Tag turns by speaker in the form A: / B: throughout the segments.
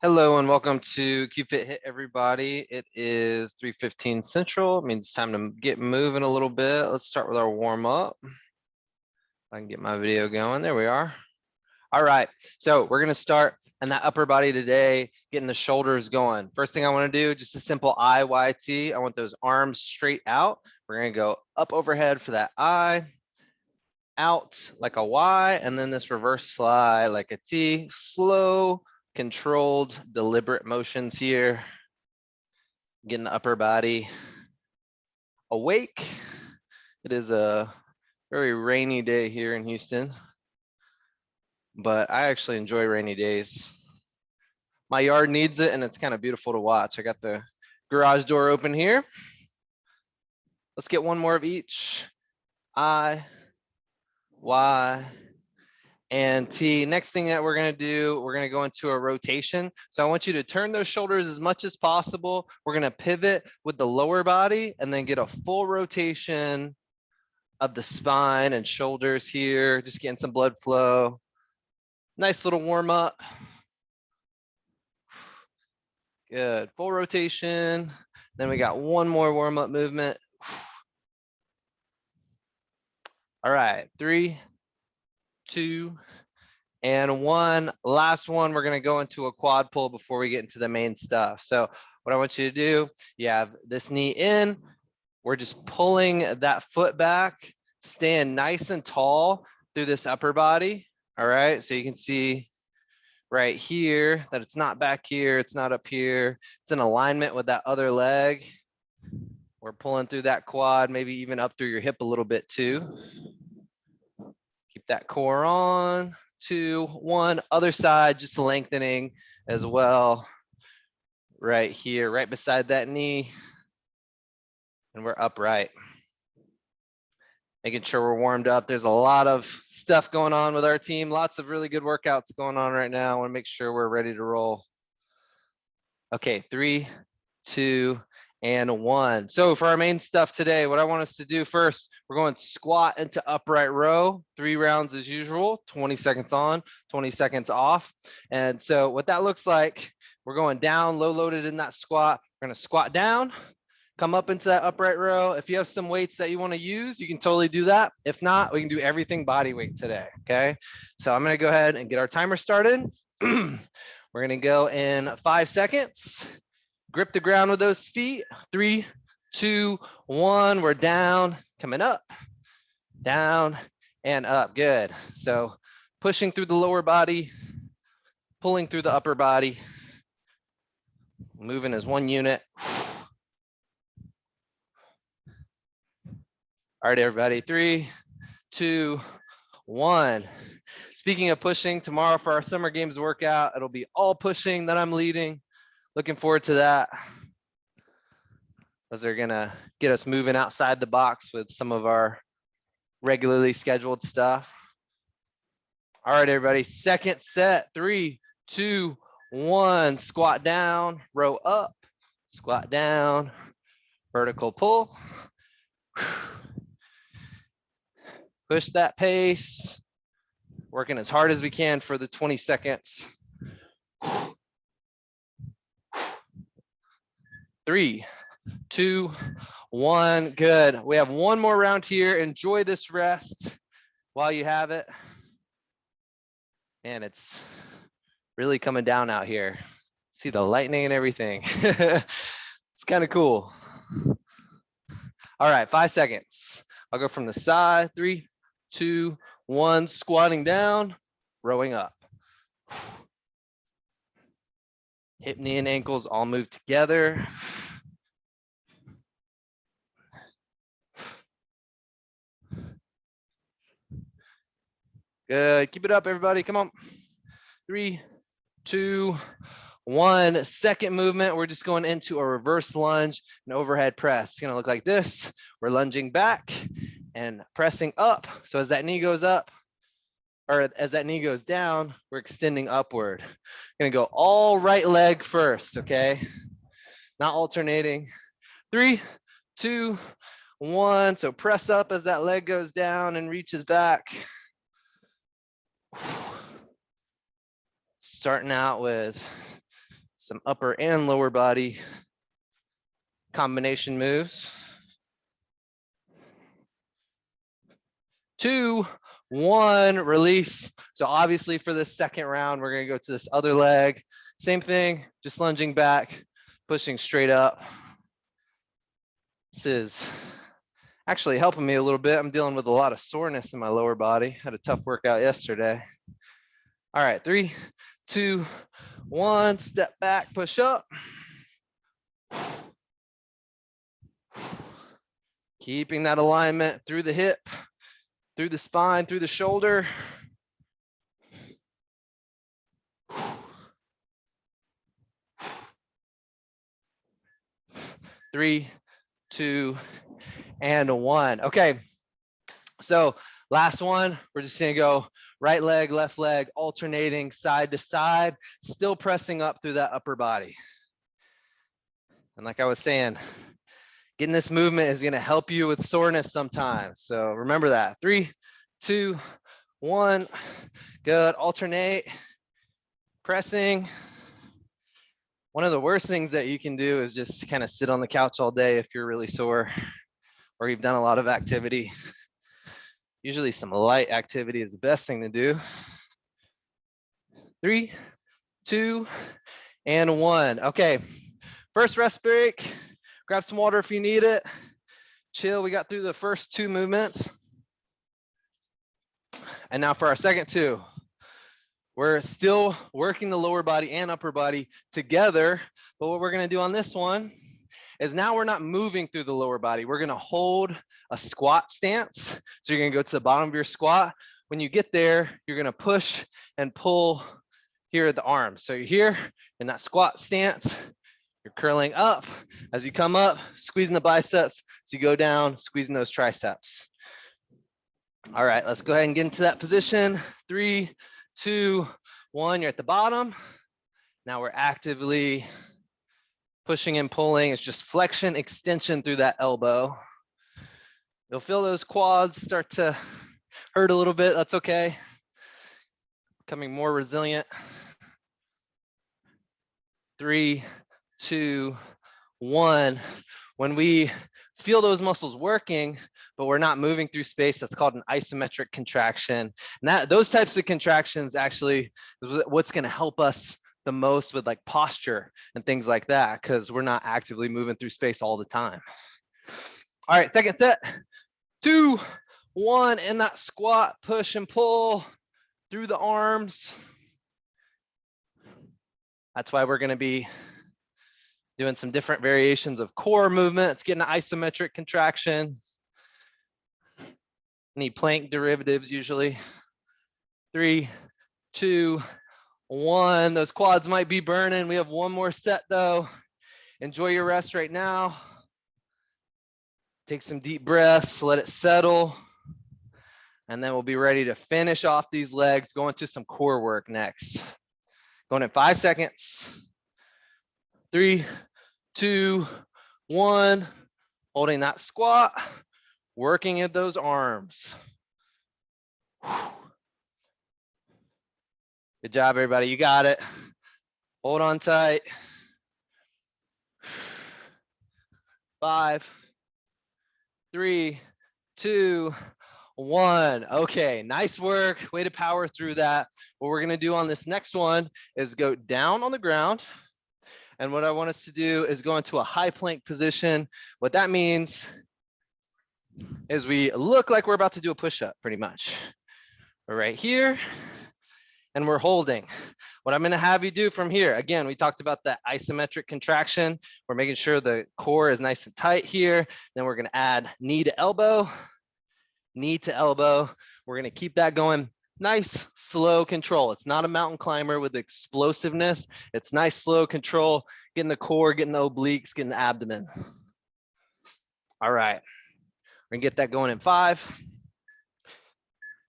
A: Hello and welcome to Keep Fit Hit, everybody. It is 3:15 Central. It means it's time to get moving a little bit. Let's start with our warm up. I can get my video going. There we are. All right, so we're gonna start in that upper body today, getting the shoulders going. First thing I wanna do, just a simple IYT. I want those arms straight out. We're gonna go up overhead for that I, out like a Y, and then this reverse fly like a T. Slow, controlled, deliberate motions here. Getting the upper body awake. It is a very rainy day here in Houston, but I actually enjoy rainy days. My yard needs it and it's kind of beautiful to watch. I got the garage door open here. Let's get one more of each. I, Y, and T. Next thing that we're gonna do, we're gonna go into a rotation. So I want you to turn those shoulders as much as possible. We're gonna pivot with the lower body and then get a full rotation of the spine and shoulders here, just getting some blood flow. Nice little warm up. Good, full rotation. Then we got one more warm up movement. All right, 3, 2, and 1. Last one, we're gonna go into a quad pull before we get into the main stuff. So what I want you to do, you have this knee in, we're just pulling that foot back, staying nice and tall through this upper body. All right, so you can see right here that it's not back here, it's not up here, it's in alignment with that other leg. We're pulling through that quad, maybe even up through your hip a little bit too. Keep that core on. 2, 1, other side, just lengthening as well. Right here, right beside that knee. And we're upright. Making sure we're warmed up. There's a lot of stuff going on with our team. Lots of really good workouts going on right now. I want to make sure we're ready to roll. Okay, 3, 2, and 1. So for our main stuff today, what I want us to do first, we're going to squat into upright row, 3 rounds as usual, 20 seconds on, 20 seconds off. And so what that looks like, we're going down, low loaded in that squat. We're going to squat down, come up into that upright row. If you have some weights that you want to use, you can totally do that. If not, we can do everything body weight today, okay? So I'm going to go ahead and get our timer started. We're going to go in 5 seconds. Grip the ground with those feet. 3, 2, 1. We're down, coming up, down, and up. Good. So pushing through the lower body, pulling through the upper body, moving as one unit. All right, everybody. 3, 2, 1. Speaking of pushing, tomorrow for our summer games workout, it'll be all pushing that I'm leading. Looking forward to that. Those are gonna get us moving outside the box with some of our regularly scheduled stuff. All right, everybody, second set, 3, 2, 1, squat down, row up, squat down, vertical pull. Push that pace, working as hard as we can for the 20 seconds. 3, 2, 1, good. We have one more round here. Enjoy this rest while you have it. Man, it's really coming down out here. See the lightning and everything. It's kind of cool. All right, 5 seconds. I'll go from the side. 3, 2, 1, squatting down, rowing up. Hip, knee, and ankles all move together. Good. Keep it up, everybody. Come on. 3, 2, 1. Second movement. We're just going into a reverse lunge and overhead press. It's going to look like this. We're lunging back and pressing up. So as that knee goes up, or as that knee goes down, we're extending upward. Going to go all right leg first, okay? Not alternating. 3, 2, 1. So press up as that leg goes down and reaches back. Starting out with some upper and lower body combination moves. 2, 1, release. So obviously for this second round, we're gonna go to this other leg. Same thing, just lunging back, pushing straight up. This is actually helping me a little bit. I'm dealing with a lot of soreness in my lower body. Had a tough workout yesterday. All right, 3, 2, 1, step back, push up. Keeping that alignment through the hip, through the spine, through the shoulder. 3, 2, and 1. Okay, so last one, we're just gonna go right leg, left leg, alternating side to side, still pressing up through that upper body. And like I was saying, getting this movement is gonna help you with soreness sometimes. So remember that. 3, 2, 1, good, alternate, pressing. One of the worst things that you can do is just kind of sit on the couch all day if you're really sore or you've done a lot of activity. Usually some light activity is the best thing to do. 3, 2, and 1. Okay, first rest break. Grab some water if you need it. Chill, we got through the first 2 movements. And now for our second 2. We're still working the lower body and upper body together, but what we're gonna do on this one is now we're not moving through the lower body. We're gonna hold a squat stance. So you're gonna go to the bottom of your squat. When you get there, you're gonna push and pull here at the arms. So you're here in that squat stance, you're curling up. As you come up, squeezing the biceps. As you go down, squeezing those triceps. All right, let's go ahead and get into that position. 3, 2, 1, you're at the bottom. Now we're actively pushing and pulling. It's just flexion, extension through that elbow. You'll feel those quads start to hurt a little bit. That's okay. Becoming more resilient. 3, 2, 1. When we feel those muscles working, but we're not moving through space, that's called an isometric contraction. And those types of contractions actually is what's going to help us the most with like posture and things like that, because we're not actively moving through space all the time. All right, second set. 2, 1, in that squat, push and pull through the arms. That's why we're going to be doing some different variations of core movements, getting an isometric contraction. Need plank derivatives usually. 3, 2, 1. Those quads might be burning. We have one more set though. Enjoy your rest right now. Take some deep breaths, let it settle. And then we'll be ready to finish off these legs, go into some core work next. Going in 5 seconds. 3, 2, 1. Holding that squat, working at those arms. Good job, everybody. You got it. Hold on tight. 5, 3, 2, 1. Okay, nice work. Way to power through that. What we're gonna do on this next one is go down on the ground. And what I want us to do is go into a high plank position. What that means is we look like we're about to do a push-up pretty much. We're right here and we're holding. What I'm gonna have you do from here, again, we talked about that isometric contraction. We're making sure the core is nice and tight here. Then we're gonna add knee to elbow, knee to elbow. We're gonna keep that going. Nice, slow control. It's not a mountain climber with explosiveness. It's nice, slow control, getting the core, getting the obliques, getting the abdomen. All right, we're gonna get that going in 5,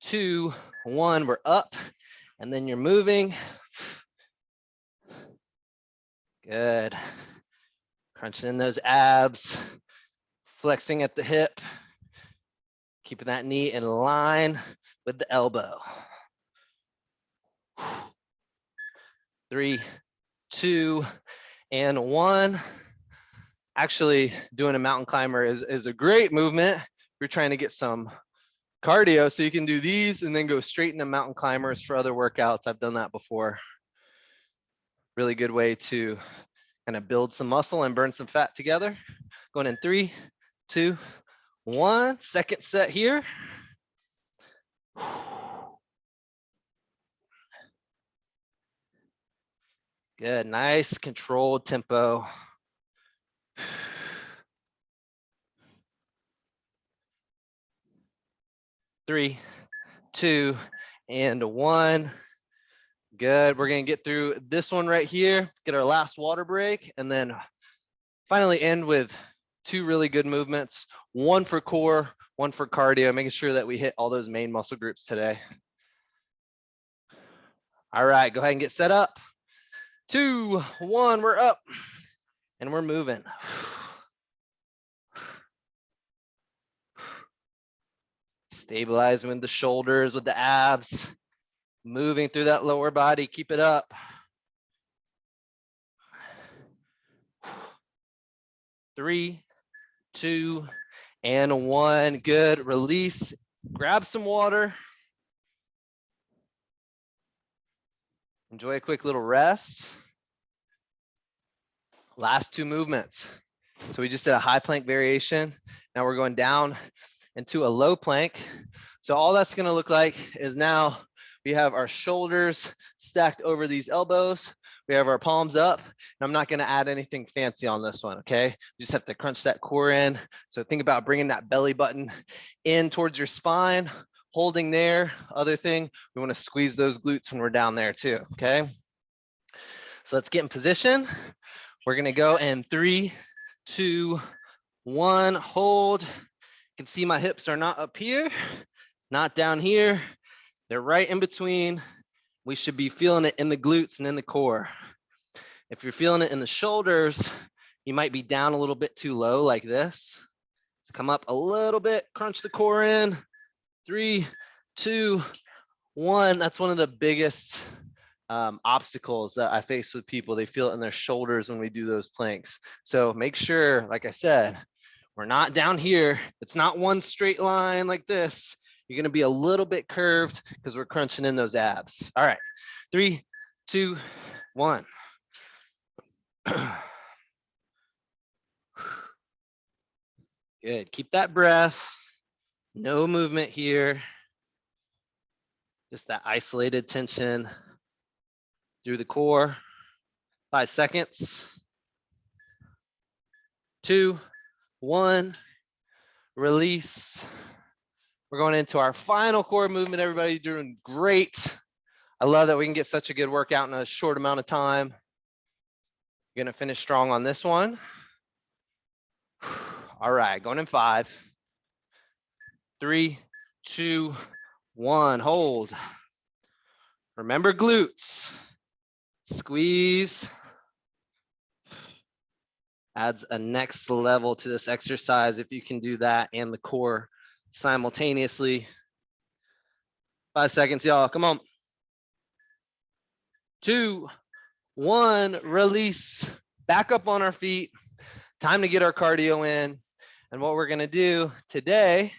A: 2, 1, we're up, and then you're moving. Good. Crunching in those abs, flexing at the hip, keeping that knee in line with the elbow. 3, 2, and 1. Actually, doing a mountain climber is a great movement. You're trying to get some cardio, so you can do these and then go straight into mountain climbers for other workouts. I've done that before. Really good way to kind of build some muscle and burn some fat together. Going in 3, 2, 1. Second set here. Good, nice controlled tempo. 3, 2, and 1. Good, we're gonna get through this one right here, get our last water break, and then finally end with 2 really good movements, 1 for core, 1 for cardio, making sure that we hit all those main muscle groups today. All right, go ahead and get set up. 2, 1, we're up and we're moving. Stabilizing with the shoulders, with the abs, moving through that lower body, keep it up. 3, 2, and 1. Good, release, grab some water. Enjoy a quick little rest. Last 2 movements. So we just did a high plank variation. Now we're going down into a low plank. So all that's gonna look like is now we have our shoulders stacked over these elbows. We have our palms up, and I'm not gonna add anything fancy on this one, okay? You just have to crunch that core in. So think about bringing that belly button in towards your spine, holding there. Other thing, we wanna squeeze those glutes when we're down there too, okay? So let's get in position. We're gonna go in 3, 2, 1, hold. You can see my hips are not up here, not down here. They're right in between. We should be feeling it in the glutes and in the core. If you're feeling it in the shoulders, you might be down a little bit too low like this. So come up a little bit, crunch the core in. 3, 2, 1. That's one of the biggest obstacles that I face with people. They feel it in their shoulders when we do those planks. So make sure, like I said, we're not down here. It's not one straight line like this. You're gonna be a little bit curved because we're crunching in those abs. All right, 3, 2, 1. Good, keep that breath. No movement here. Just that isolated tension through the core. 5 seconds. 2, 1, release. We're going into our final core movement. Everybody doing great. I love that we can get such a good workout in a short amount of time. You're gonna finish strong on this one. All right, going in 5, 3, 2, 1, hold. Remember glutes, squeeze. Adds a next level to this exercise if you can do that and the core simultaneously. 5 seconds, y'all, come on. 2, 1, release. Back up on our feet. Time to get our cardio in. And what we're gonna do today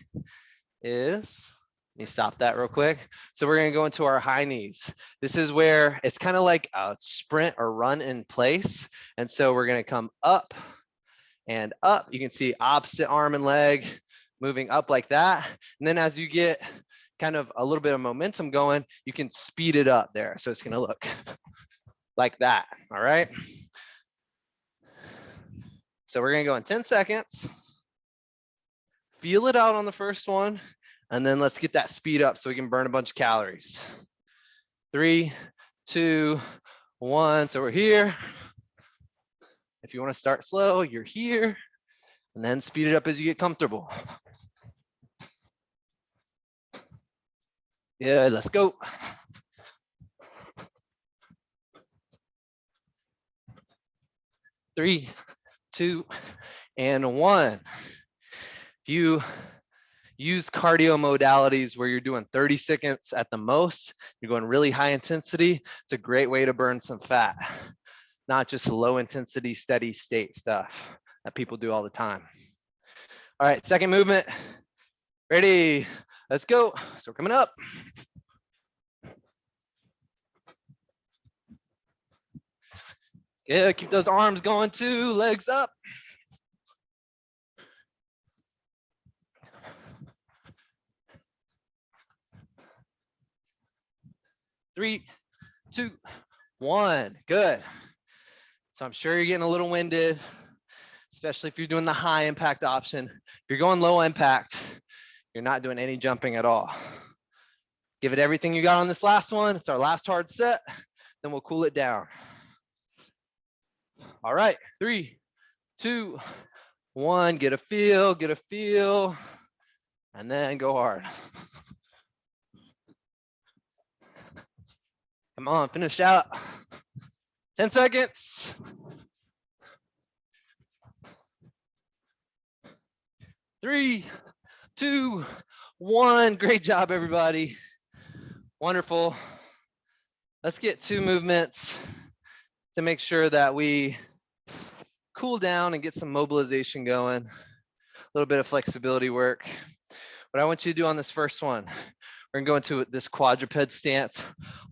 A: is, let me stop that real quick. So we're gonna go into our high knees. This is where it's kind of like a sprint or run in place. And so we're gonna come up and up. You can see opposite arm and leg moving up like that. And then as you get kind of a little bit of momentum going, you can speed it up there. So it's gonna look like that, all right? So we're gonna go in 10 seconds. Feel it out on the first one, and then let's get that speed up so we can burn a bunch of calories. 3, 2, 1, so we're here. If you wanna start slow, you're here, and then speed it up as you get comfortable. Good, let's go. Three, 2, and 1. If you use cardio modalities where you're doing 30 seconds at the most, you're going really high intensity, it's a great way to burn some fat. not just low intensity, steady state stuff that people do all the time. All right, second movement. Ready, let's go. So we're coming up. Yeah, keep those arms going too, legs up. Three, 2, 1, good. So I'm sure you're getting a little winded, especially if you're doing the high impact option. If you're going low impact, you're not doing any jumping at all. Give it everything you got on this last one. It's our last hard set. Then we'll cool it down. All right, 3, 2, 1, get a feel, and then go hard. Come on, finish out. 10 seconds. 3, 2, 1. Great job, everybody. Wonderful. Let's get 2 movements to make sure that we cool down and get some mobilization going. A little bit of flexibility work. What I want you to do on this first one, we're gonna go into this quadruped stance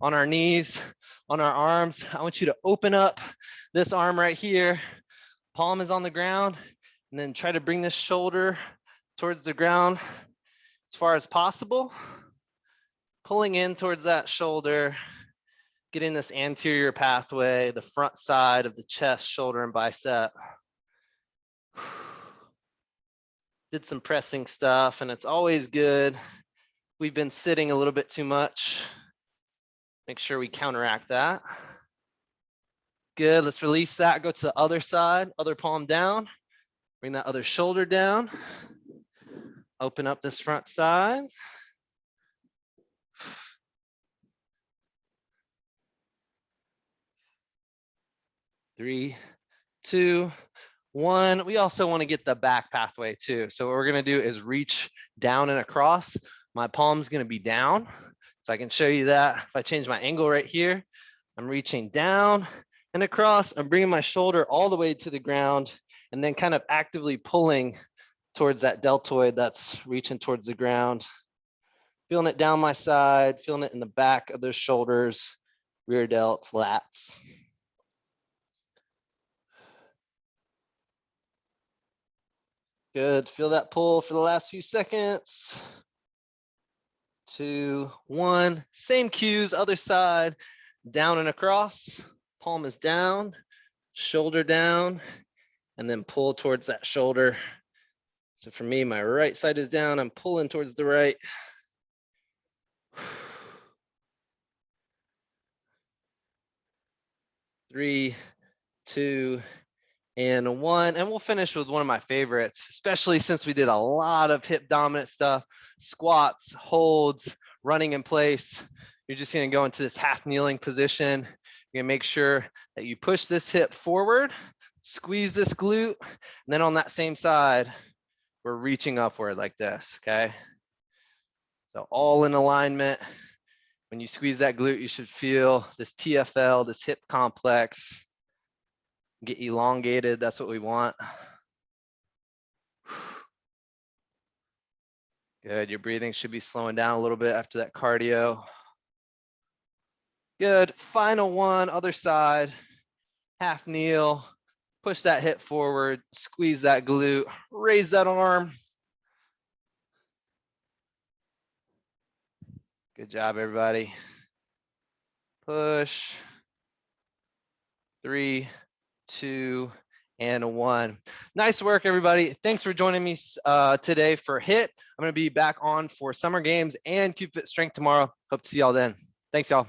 A: on our knees, on our arms. I want you to open up this arm right here. Palm is on the ground, and then try to bring this shoulder towards the ground as far as possible. Pulling in towards that shoulder, getting this anterior pathway, the front side of the chest, shoulder, and bicep. Did some pressing stuff, and it's always good. We've been sitting a little bit too much. Make sure we counteract that. Good, let's release that, go to the other side, other palm down. Bring that other shoulder down. Open up this front side. Three, 2, 1. We also want to get the back pathway too. So what we're going to do is reach down and across. My palm's going to be down. So I can show you that. If I change my angle right here, I'm reaching down and across. I'm bringing my shoulder all the way to the ground and then kind of actively pulling towards that deltoid that's reaching towards the ground. Feeling it down my side, feeling it in the back of the shoulders, rear delts, lats. Good, feel that pull for the last few seconds. 2, 1, same cues, other side, down and across, palm is down, shoulder down, and then pull towards that shoulder. So for me, my right side is down, I'm pulling towards the right. 3, 2, and 1, and we'll finish with one of my favorites, especially since we did a lot of hip dominant stuff, squats, holds, running in place. You're just gonna go into this half kneeling position. You're gonna make sure that you push this hip forward, squeeze this glute, and then on that same side, we're reaching upward like this, okay? So all in alignment. When you squeeze that glute, you should feel this TFL, this hip complex, get elongated. That's what we want. Good, your breathing should be slowing down a little bit after that cardio. Good, final one, other side, half kneel, push that hip forward, squeeze that glute, raise that arm. Good job, everybody. Push. 3, 2, and 1. Nice work, everybody. Thanks for joining me today for HIIT. I'm going to be back on for summer games and Cube Fit Strength tomorrow. Hope to see y'all then. Thanks, y'all.